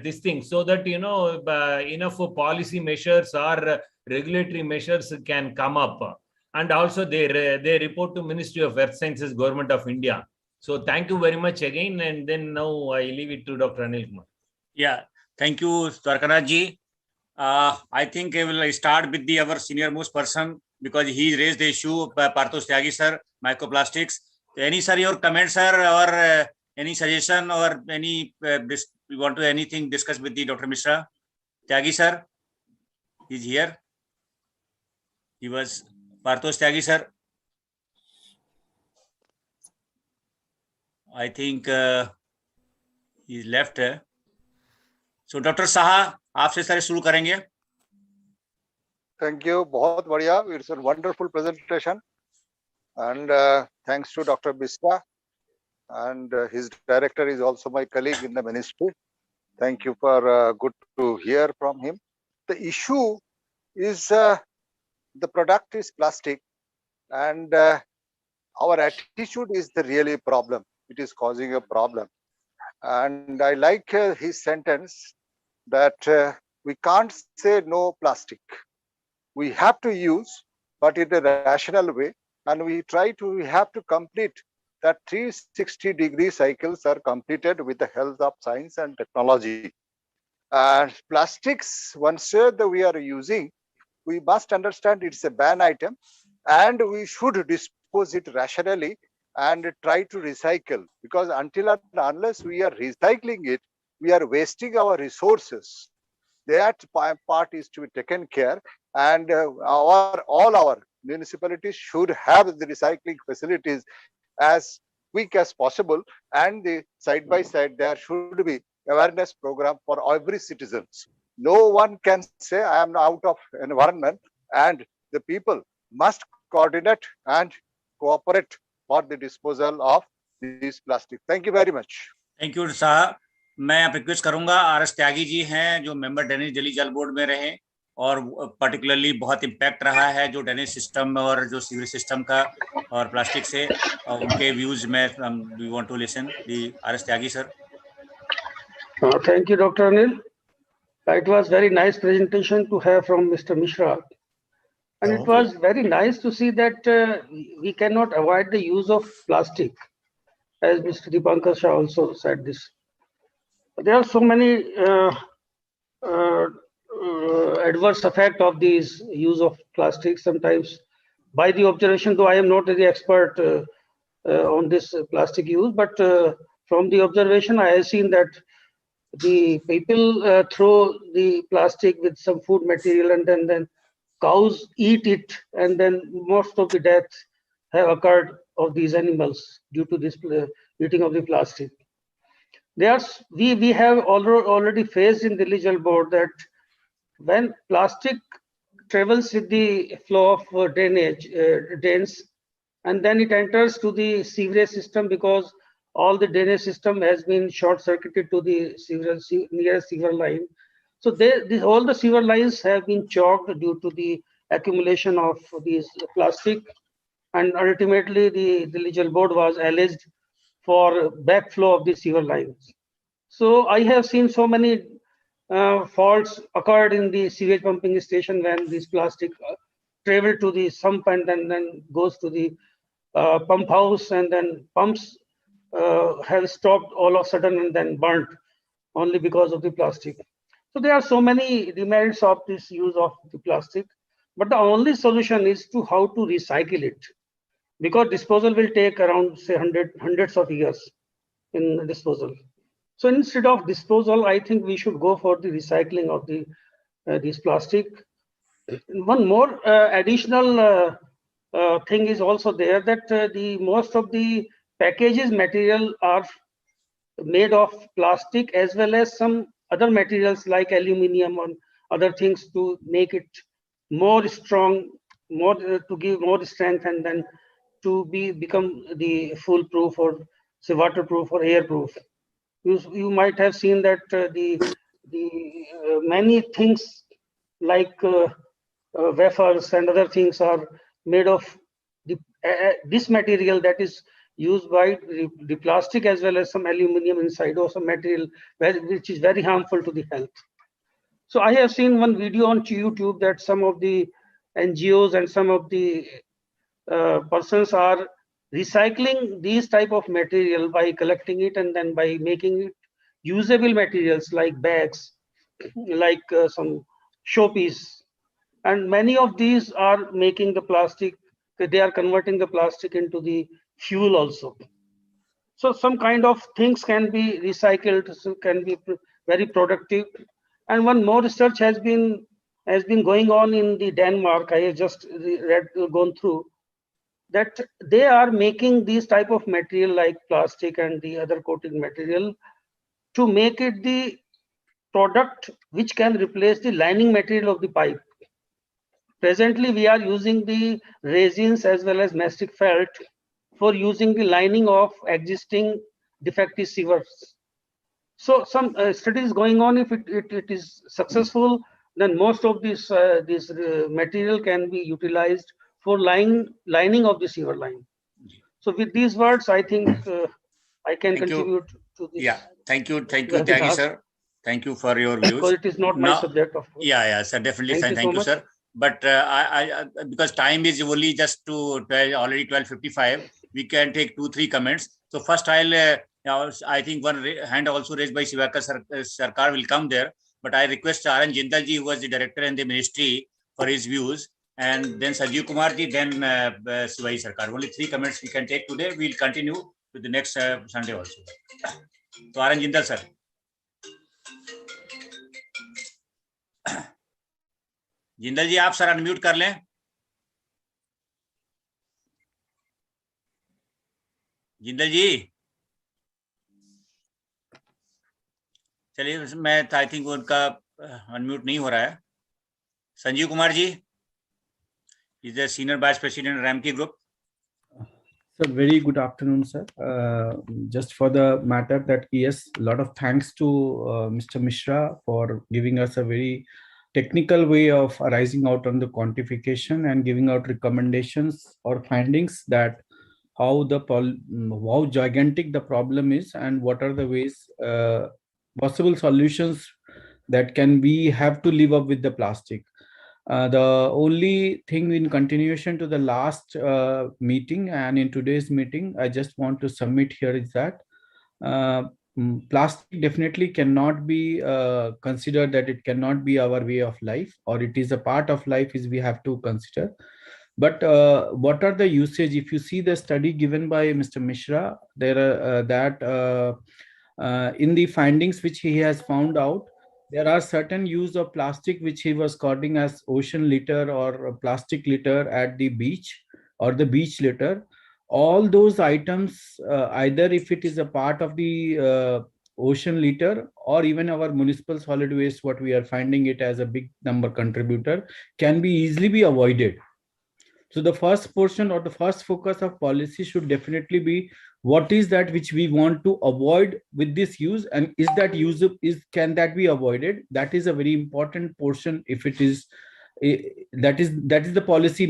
This thing, so that enough policy measures or regulatory measures can come up, and also they report to Ministry of Earth Sciences, Government of India. So thank you very much again, and then now I leave it to Dr. Anil Kumar. Yeah, thank you, Dwarkanath ji. I think I will start with our senior most person, because he raised the issue of Parthos Tyagi sir, microplastics. Any sir your comments, sir, or any suggestion or any we want to anything discuss with the Dr. Misra? Tyagi sir, he's here. He was Parthos Tyagi sir. I think he's left. So Dr. Saha, आपसे सारे शुरू करेंगे. Thank you. बहुत बढ़िया. It's a wonderful presentation, and thanks to Dr. Misra, and his director is also my colleague in the ministry. Thank you for good to hear from him. The issue is the product is plastic, and our attitude is the really problem. It is causing a problem, and I like his sentence that we can't say no plastic. We have to use, but in a rational way, and we have to complete that 360-degree cycles are completed with the help of science and technology. Plastics, once that we are using, we must understand it's a ban item, and we should dispose it rationally and try to recycle, because until and unless we are recycling it, we are wasting our resources. That part is to be taken care, and all our municipalities should have the recycling facilities as quick as possible, and the side by side there should be awareness program for every citizens. No one can say I am out of environment, and the people must coordinate and cooperate for the disposal of these plastic. Thank you very much. Thank you साहब. मैं आप request करूंगा, RS Tyagi ji हैं जो member Dennis Delhi जल board में रहे और पर्टिकुलरली बहुत इम्पैक्ट रहा है जो ड्रेनेज सिस्टम और जो सीवरेज सिस्टम का और प्लास्टिक से, उनके व्यूज में we want to listen the RS Tyagi sir. Thank you, Dr. Anil. It was very nice presentation to have from Mr. Mishra. And it was very nice to see that we cannot avoid the use of plastic, as Mr. Dipankar Shah also said this. There are so many adverse effect of these use of plastic sometimes. By the observation, though I am not the expert on this plastic use, but from the observation I have seen that the people throw the plastic with some food material, and then cows eat it, and then most of the deaths have occurred of these animals due to this eating of the plastic. We have already faced in the Delhi board that when plastic travels with the flow of drains, and then it enters to the sewerage system because all the drainage system has been short-circuited to the nearest sewer line. So all the sewer lines have been choked due to the accumulation of these plastic, and ultimately the Delhi board was alleged for backflow of the sewer lines. So I have seen so many faults occurred in the sewage pumping station when this plastic travel to the sump and then goes to the pump house, and then pumps have stopped all of a sudden and then burnt only because of the plastic. So there are so many demerits of this use of the plastic, but the only solution is to how to recycle it, because disposal will take around say hundreds of years in disposal. So instead of disposal, I think we should go for the recycling of the this plastic. One more additional thing is also there, that the most of the packages material are made of plastic as well as some other materials like aluminium and other things to make it more strong, more to give more strength, and then to become the foolproof or say waterproof or airproof. You might have seen that the many things like wafers and other things are made of this material that is used by the plastic as well as some aluminium inside, or some material which is very harmful to the health. So I have seen one video on YouTube that some of the NGOs and some of the persons are recycling these type of material by collecting it and then by making it usable materials like bags, like some showpiece. And many of these are making the plastic, they are converting the plastic into the fuel also. So some kind of things can be recycled, so can be very productive. And one more research has been going on in the Denmark. I have just gone through that they are making these type of material like plastic and the other coating material to make it the product which can replace the lining material of the pipe. Presently, we are using the resins as well as mastic felt for using the lining of existing defective sewers. So some studies going on. If it is successful, then most of this material can be utilized for lining of the sewer line. So with these words, I think I can contribute to this. Yeah, thank you, Tyagi sir. Thank you for your views. Because it is not my subject, of course. Yeah, sir, definitely. Thank you, sir. But I because time is only just to already 12:55, we can take 2-3 comments. So first, I think one hand also raised by Shivakar Sarkar will come there. But I request RN Jindal ji, who was the director in the ministry, for his views, and then Sanjeev Kumar ji, then Shivaji Sarkar. Only 3 comments we can take today. We'll continue to the next Sunday also. So RN Jindal sir. Jindal ji आप sir unmute कर लें। जिंदल जी चलिए, मैं I think उनका unmute नहीं हो रहा है। Sanjeev Kumar ji is the senior vice president Ramky group. Sir, very good afternoon, sir. Just for the matter that yes, a lot of thanks to Mr. Mishra for giving us a very technical way of arising out on the quantification and giving out recommendations or findings that how gigantic the problem is and what are the ways possible solutions that can we have to live up with the plastic. The only thing in continuation to the last meeting and in today's meeting, I just want to submit here is that plastic definitely cannot be considered that it cannot be our way of life or it is a part of life is we have to consider. But what are the usage? If you see the study given by Mr. Mishra, there are in the findings which he has found out, there are certain use of plastic which he was coding as ocean litter or plastic litter at the beach or the beach litter. All those items, either if it is a part of the ocean litter or even our municipal solid waste, what we are finding it as a big number contributor, can be easily be avoided. So the first portion or the first focus of policy should definitely be what is that which we want to avoid with this use, and is that use can that be avoided? That is a very important portion. If it is that is the policy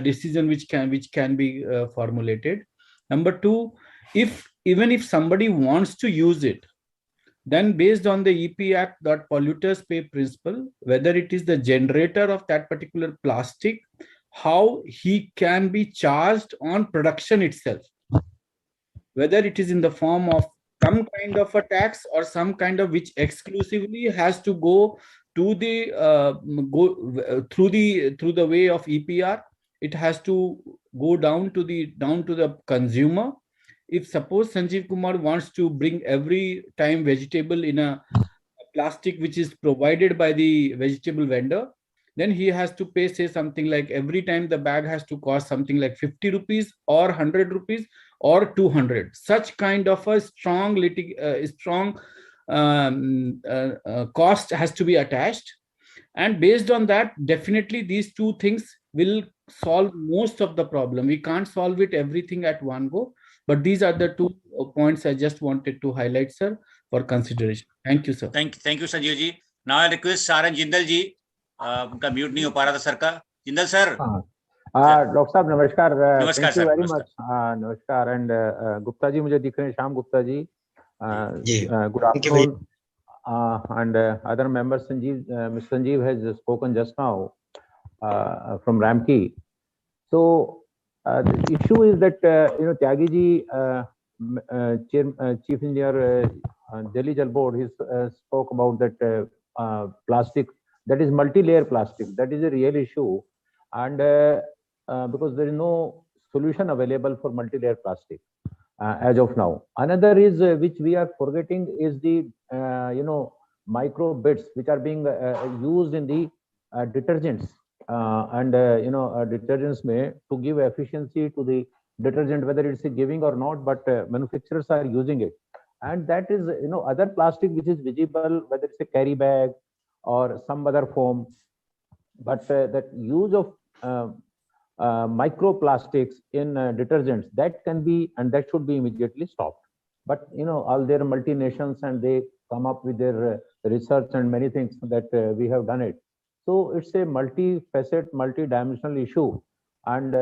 decision which can be formulated. Number two, even if somebody wants to use it, then based on the EP Act that polluters pay principle, whether it is the generator of that particular plastic, how he can be charged on production itself, whether it is in the form of some kind of a tax or some kind of which exclusively has to go to the through the way of EPR. It has to go down to the consumer. If suppose Sanjeev Kumar wants to bring every time vegetable in a plastic which is provided by the vegetable vendor, then he has to pay, say, something like every time the bag has to cost something like 50 rupees or 100 rupees or 200. Such kind of a strong cost has to be attached. And based on that, definitely these two things will solve most of the problem. We can't solve it everything at one go, but these are the 2 points I just wanted to highlight, sir, for consideration. Thank you, sir. Thank you, Sanjeev ji. Now I request Saran Jindal ji. उनका mute नहीं हो पा रहा था sir का। Jindal sir. Doctor साहब नमस्कार। नमस्कार सर, वेरी मच। नमस्कार। एंड गुप्ता जी मुझे दिख रहे हैं, Shyam Gupta ji, good afternoon. And other members, Mr. Sanjeev has spoken just now from Ramki. So the issue is that Tyagi ji, Chief Engineer, Delhi Jal Board, he spoke about that plastic, that is multi-layer plastic. That is a real issue, and because there is no solution available for multi-layer plastic as of now. Another is which we are forgetting is the micro bits which are being used in the detergents and detergents may to give efficiency to the detergent, whether it's giving or not, but manufacturers are using it, and that is other plastic which is visible, whether it's a carry bag or some other foam, but that use of microplastics in detergents, that can be and that should be immediately stopped. But all their multinations and they come up with their research and many things that we have done it. So it's a multi-facet, multi-dimensional issue, and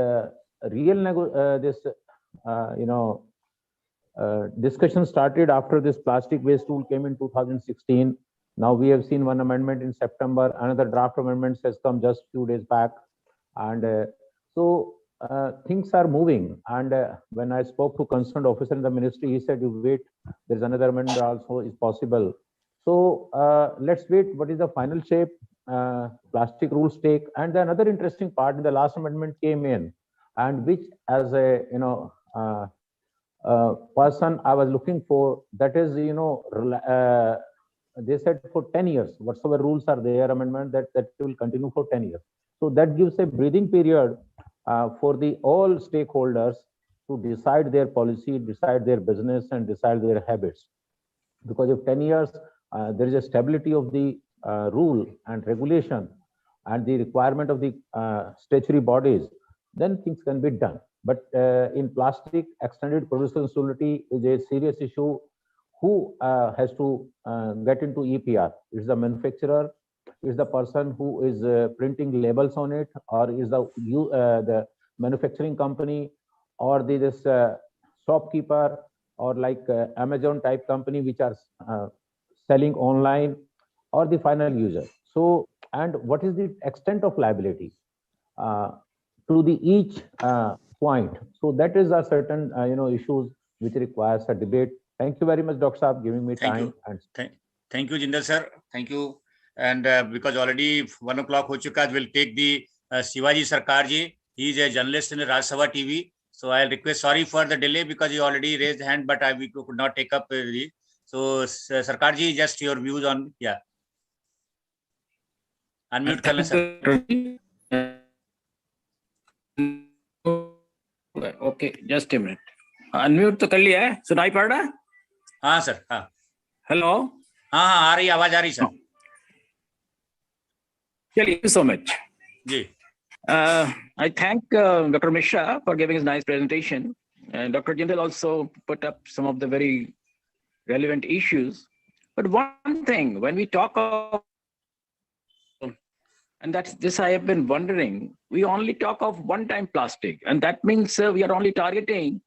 discussion started after this plastic waste rule came in 2016. Now we have seen one amendment in September, another draft amendment has come just few days back, and so things are moving. And when I spoke to concerned officer in the ministry, he said, "You wait, there's another amendment also is possible." So let's wait. What is the final shape plastic rules take? And the another interesting part, the last amendment came in, and which as a person I was looking for, that is they said for 10 years, whatsoever rules are there, amendment that will continue for 10 years. So that gives a breathing period for all stakeholders to decide their policy, decide their business, and decide their habits. Because if 10 years, there is a stability of the rule and regulation and the requirement of the statutory bodies, then things can be done. But in plastic, extended producer responsibility is a serious issue. Who has to get into EPR? Is the manufacturer? Is the person who is printing labels on it, or is the manufacturing company, or this shopkeeper, or like Amazon type company which are selling online, or the final user? So, and what is the extent of liability to the each point? So that is a certain issues which requires a debate. Thank you very much, Dr. Saab, giving me time. Thank you, Jindal sir. Thank you. And because already 1 o'clock ho chuka, we'll take the Shivaji Sarkar ji. He is a journalist in the Rajya Sabha TV. So I'll request, sorry for the delay because he already raised hand, but we could not take up the. So Sarkar ji, just your views on, yeah. Unmute kar le sir. Okay, just a minute. Unmute तो कर लिया है, सुनाई पड़ रहा है? हाँ sir, हाँ. Hello. हाँ, आ रही आवाज आ रही sir. Thank you so much. जी. I thank Dr. Mishra for giving his nice presentation, and Dr. Jindal also put up some of the very relevant issues. But one thing, when we talk of, and that's this I have been wondering, we only talk of one-time plastic, and that means we are only targeting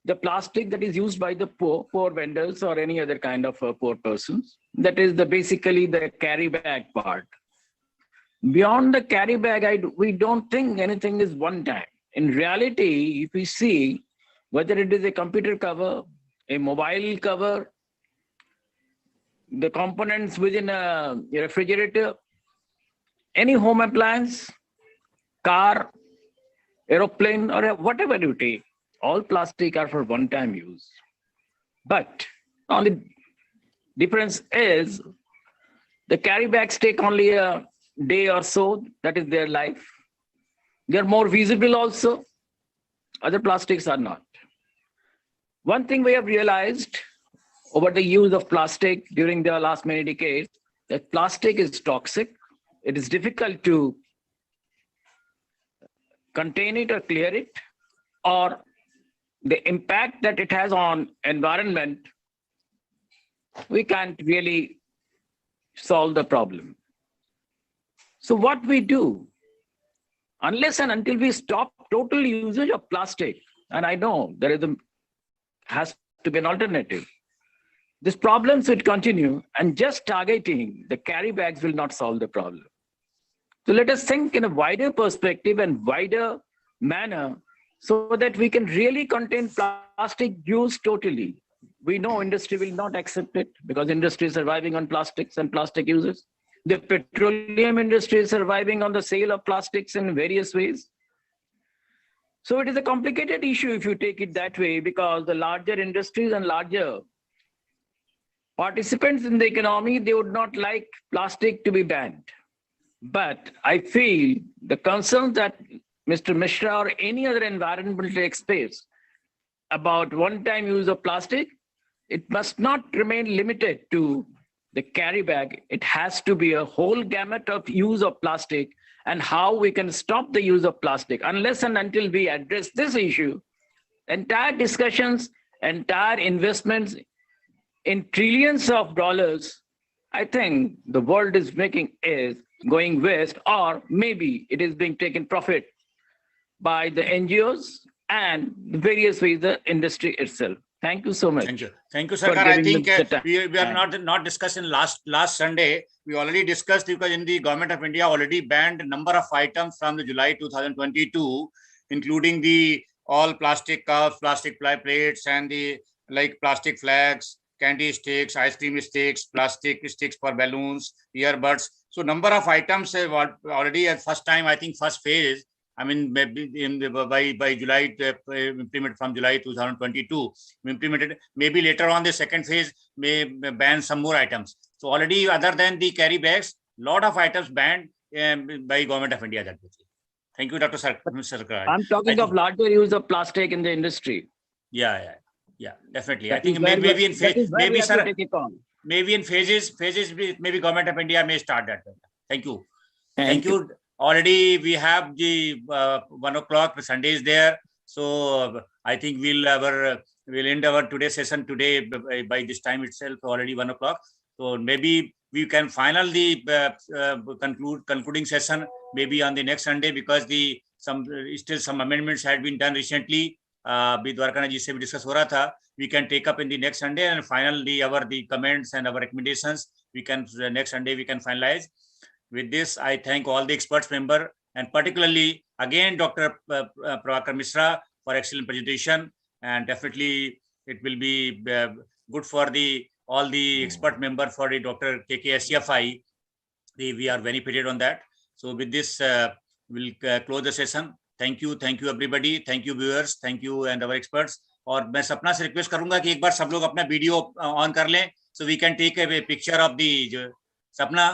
the plastic that is used by the poor vendors or any other kind of poor persons. That is basically the carry bag part. Beyond the carry bag, we don't think anything is one time. In reality, if we see whether it is a computer cover, a mobile cover, the components within a refrigerator, any home appliance, car, aeroplane, or whatever you take, all plastic are for one-time use. But only difference is the carry bags take only a day or so, that is their life. They're more visible also. Other plastics are not. One thing we have realized over the use of plastic during the last many decades, that plastic is toxic. It is difficult to contain it or clear it, or the impact that it has on environment, we can't really solve the problem. So what we do, unless and until we stop total usage of plastic, and I know there has to be an alternative, this problem should continue, and just targeting the carry bags will not solve the problem. So let us think in a wider perspective and wider manner so that we can really contain plastic use totally. We know industry will not accept it because industry is surviving on plastics and plastic uses. The petroleum industry is surviving on the sale of plastics in various ways. So it is a complicated issue if you take it that way, because the larger industries and larger participants in the economy, they would not like plastic to be banned. But I feel the concerns that Mr. Mishra or any other environmental experts about one-time use of plastic, it must not remain limited to the carry bag. It has to be a whole gamut of use of plastic and how we can stop the use of plastic. Unless and until we address this issue, entire discussions, entire investments in trillions of dollars, I think the world is going west, or maybe it is being taken profit by the NGOs and various ways the industry itself. Thank you so much. Thank you, Sarkar. I think we are not discussing last Sunday. We already discussed because in the Government of India already banned a number of items from the July 2022, including the all plastic cups, plastic plates, and the plastic flags, candy sticks, ice cream sticks, plastic sticks for balloons, earbuds. So number of items have already at first time, I think first phase, I mean, by July, implemented from July 2022, implemented. Maybe later on the second phase may ban some more items. So already, other than the carry bags, lot of items banned by Government of India. Thank you, Dr. Sarkar. I'm talking of larger use of plastic in the industry. Yeah, definitely. That I think is where maybe we- that is where we have to take it on. maybe in phases, maybe Government of India may start that. Thank you. Thank you. Already we have the 1 o'clock, Sunday is there. So I think we'll end our today's session today by this time itself, already 1 o'clock. So maybe we can final the concluding session maybe on the next Sunday, because still some amendments had been done recently. Dwarkana ji se bhi discuss ho raha tha. We can take up in the next Sunday, and finally the comments and our recommendations next Sunday we can finalize. With this, I thank all the experts member, and particularly again Dr. Prabhakar Misra for excellent presentation, and definitely it will be good for all the expert member for the Dr. KKSCFI. We are benefited on that. So with this, we'll close the session. Thank you everybody. Thank you viewers. Thank you and our experts. और मैं सपना से request करूंगा कि एक बार सब लोग अपना वीडियो ऑन कर लें, so we can take a picture of the सपना.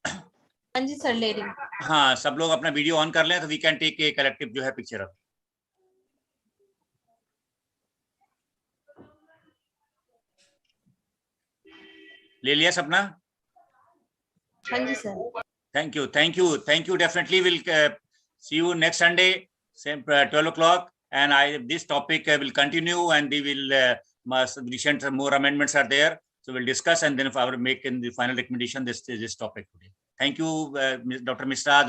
हाँ जी सर, ले रही हूँ. हाँ, सब लोग अपना वीडियो ऑन कर लें तो we can take a collective जो है पिक्चर. ले लिया सपना? हाँ जी sir. Thank you. Definitely we'll see you next Sunday, same 12 o'clock. And this topic will continue, and we will recent more amendments are there. So we'll discuss, and then if I will make in the final recommendation this topic today. Thank you, Dr. Misra.